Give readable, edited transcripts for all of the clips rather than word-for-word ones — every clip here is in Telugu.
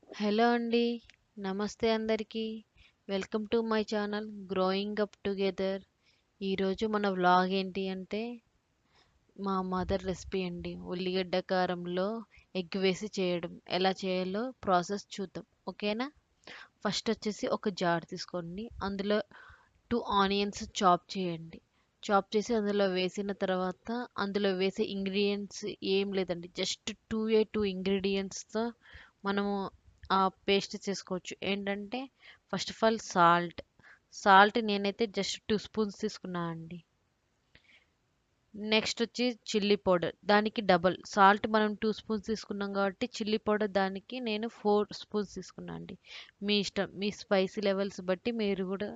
హలో అండి. నమస్తే అందరికీ. Welcome to my channel growing up together. ఈరోజు మన వ్లాగ్ ఏంటి అంటే మా మదర్ రెసిపీ అండి. ఉల్లిగడ్డ కారంలో ఎగ్ వేసి చేయడం. ఎలా చేయాలో ప్రాసెస్ చూద్దాం. ఓకేనా? ఫస్ట్ వచ్చేసి ఒక జార్ తీసుకోండి. అందులో 2 ఆనియన్స్ చాప్ చేయండి. చాప్ చేసి అందులో వేసిన తర్వాత అందులో వేసే ఇంగ్రీడియంట్స్ ఏం లేదండి. జస్ట్ 2 ఇంగ్రీడియంట్స్‌తో మనము ఆ పేస్ట్ చేసుకోవచ్చు. ఏంటంటే ఫస్ట్ ఆఫ్ ఆల్ సాల్ట్ నేనైతే జస్ట్ 2 స్పూన్స్ తీసుకున్నా అండి. నెక్స్ట్ వచ్చి చిల్లీ పౌడర్ దానికి డబల్ సాల్ట్ మనం 2 స్పూన్స్ తీసుకున్నాం కాబట్టి చిల్లీ పౌడర్ దానికి నేను 4 స్పూన్స్ తీసుకున్నా అండి. మీ ఇష్టం, మీ స్పైసీ లెవెల్స్ బట్టి మీరు కూడా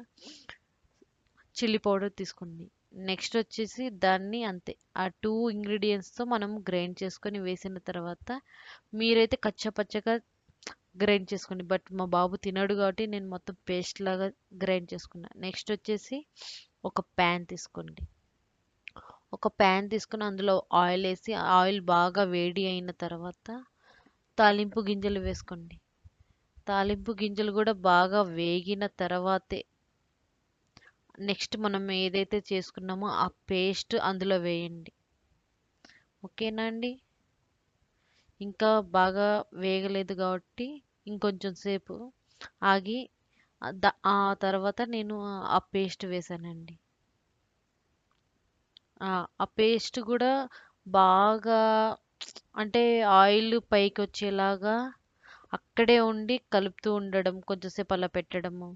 చిల్లీ పౌడర్ తీసుకోండి. నెక్స్ట్ వచ్చేసి దాన్ని అంతే ఆ 2 ఇంగ్రీడియంట్స్తో మనం గ్రైండ్ చేసుకొని వేసిన తర్వాత మీరైతే కచ్చపచ్చగా గ్రైండ్ చేసుకోండి. బట్ మా బాబు తినడు కాబట్టి నేను మొత్తం పేస్ట్ లాగా గ్రైండ్ చేసుకున్నా. నెక్స్ట్ వచ్చేసి ఒక ప్యాన్ తీసుకోండి. ఒక ప్యాన్ తీసుకుని అందులో ఆయిల్ వేసి ఆయిల్ బాగా వేడి అయిన తర్వాత తాలింపు గింజలు వేసుకోండి. తాలింపు గింజలు కూడా బాగా వేగిన తర్వాతే నెక్స్ట్ మనం ఏదైతే చేసుకున్నామో ఆ పేస్ట్ అందులో వేయండి. ఓకేనా అండి? ఇంకా బాగా వేగలేదు కాబట్టి ఇంకొంచెం సేపు ఆగి ఆ తర్వాత నేను ఆ పేస్ట్ వేసానండి. ఆ పేస్ట్ కూడా బాగా అంటే ఆయిల్ పైకి వచ్చేలాగా అక్కడే ఉండి కలుపుతూ ఉండడం, కొంచెంసేపు అలా పెట్టడము,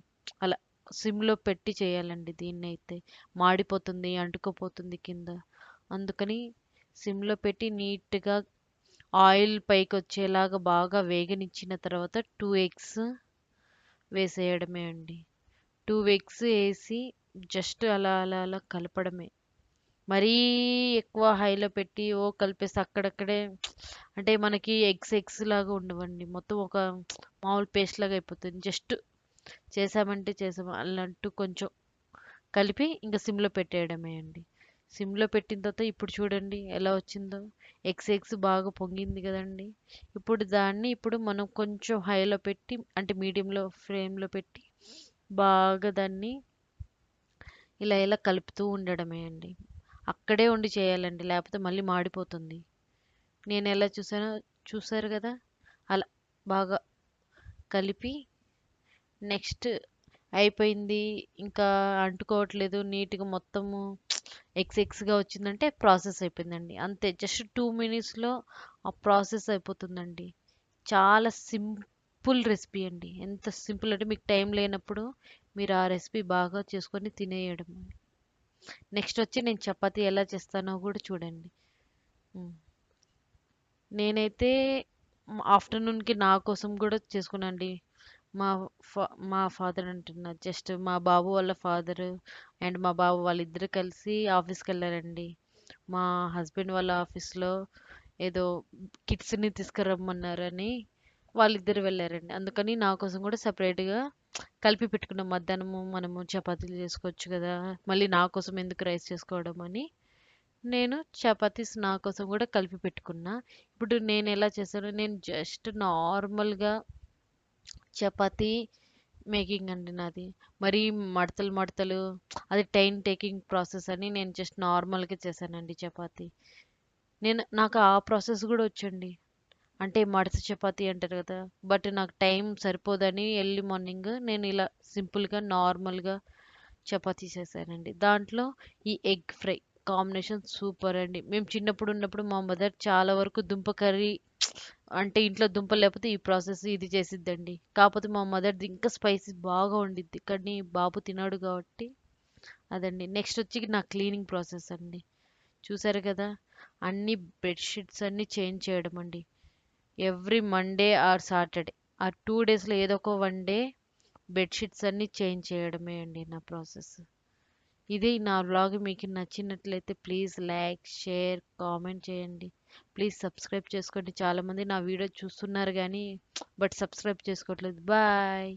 అలా సిమ్లో పెట్టి చేయాలండి. దీన్నైతే మాడిపోతుంది, అంటుకుపోతుంది కింద. అందుకని సిమ్లో పెట్టి నీట్గా ఆయిల్ పైకి వచ్చేలాగా బాగా వేగనిచ్చిన తర్వాత 2 ఎగ్స్ వేసేయడమే అండి. 2 ఎగ్స్ వేసి జస్ట్ అలా అలా అలా కలపడమే. మరీ ఎక్కువ హైలో పెట్టి కలిపేసి అక్కడక్కడే అంటే మనకి ఎగ్స్ లాగా ఉండవండి. మొత్తం ఒక మామూలు పేస్ట్ లాగా అయిపోతుంది. జస్ట్ చేసామంటే చేసాము అన్నట్టు కొంచెం కలిపి ఇంకా సిమ్లో పెట్టేయడమే అండి. సిమ్లో పెట్టిన తర్వాత ఇప్పుడు చూడండి ఎలా వచ్చిందో. ఎగ్స్ బాగా పొంగింది కదండి. ఇప్పుడు మనం కొంచెం హైలో పెట్టి అంటే మీడియంలో ఫ్లేమ్లో పెట్టి బాగా దాన్ని ఇలా ఇలా కలుపుతూ ఉండడమే అండి. అక్కడే ఉండి చేయాలండి, లేకపోతే మళ్ళీ మాడిపోతుంది. నేను ఎలా చూసానో చూసారు కదా, అలా బాగా కలిపి నెక్స్ట్ అయిపోయింది, ఇంకా అంటుకోవట్లేదు, నీట్గా మొత్తము ఎగ్స్గా వచ్చిందంటే ప్రాసెస్ అయిపోయిందండి. అంతే, జస్ట్ 2 మినిట్స్లో ఆ ప్రాసెస్ అయిపోతుందండి. చాలా సింపుల్ రెసిపీ అండి. ఎంత సింపుల్ అంటే మీకు టైం లేనప్పుడు మీరు ఆ రెసిపీ బాగా చేసుకొని తినేయడం. నెక్స్ట్ వచ్చి నేను చపాతీ ఎలా చేస్తానో కూడా చూడండి. ఉమ్. నేనైతే ఆఫ్టర్నూన్కి నా కోసం కూడా చేసుకున్నానండి. మా ఫాదర్ అంటున్నా, జస్ట్ మా బాబు వాళ్ళ ఫాదర్ అండ్ మా బాబు వాళ్ళిద్దరు కలిసి ఆఫీస్కి వెళ్ళారండి. మా హస్బెండ్ వాళ్ళ ఆఫీస్లో ఏదో కిడ్స్ని తీసుకురమ్మన్నారని వాళ్ళిద్దరు వెళ్ళారండి. అందుకని నా కోసం కూడా సపరేట్గా కలిపి పెట్టుకున్నాం. మధ్యాహ్నము మనము చపాతీలు చేసుకోవచ్చు కదా, మళ్ళీ నా కోసం ఎందుకు రైస్ చేసుకోవడం అని నేను చపాతీస్ నా కోసం కూడా కలిపి పెట్టుకున్నా. ఇప్పుడు నేను ఎలా చేశాను, నేను జస్ట్ నార్మల్గా చపాతీ మేకింగ్ అండి నాది. మరీ మడతలు మడతలు అది టైం టేకింగ్ ప్రాసెస్ అని నేను జస్ట్ నార్మల్గా చేశానండి చపాతీ. నాకు ఆ ప్రాసెస్ కూడా వచ్చండి. అంటే మడత చపాతీ అంటారు కదా, బట్ నాకు టైం సరిపోదని ఎర్లీ మార్నింగ్ నేను ఇలా సింపుల్గా నార్మల్గా చపాతీ చేశానండి. దాంట్లో ఈ ఎగ్ ఫ్రై కాంబినేషన్ సూపర్ అండి. మేము చిన్నప్పుడు ఉన్నప్పుడు మా మదర్ చాలా వరకు దుంప కర్రీ అంటే ఇంట్లో దుంపలు లేకపోతే ఈ ప్రాసెస్ ఇది చేసిద్దండి. కాకపోతే మా మదర్ది ఇంకా స్పైసీ బాగా ఉండిద్ది, కానీ బాబు తినాడు కాబట్టి అదండి. నెక్స్ట్ వచ్చి నా క్లీనింగ్ ప్రాసెస్ అండి. చూసారు కదా, అన్ని బెడ్షీట్స్ అన్ని చేంజ్ చేయడం అండి. ఎవ్రీ మండే ఆర్ సాటర్డే ఆ 2 డేస్లో ఏదో ఒక 1 డే బెడ్షీట్స్ అన్ని చేంజ్ చేయడమే అండి నా ప్రాసెస్. ఇది నా వ్లాగ్ మీకు నచ్చినట్లయితే ప్లీజ్ లైక్, షేర్, కామెంట్ చేయండి. ప్లీజ్ సబ్స్క్రైబ్ చేసుకోండి. చాలామంది నా వీడియో చూస్తున్నారు కానీ బట్ సబ్స్క్రైబ్ చేసుకోవట్లేదు. బాయ్.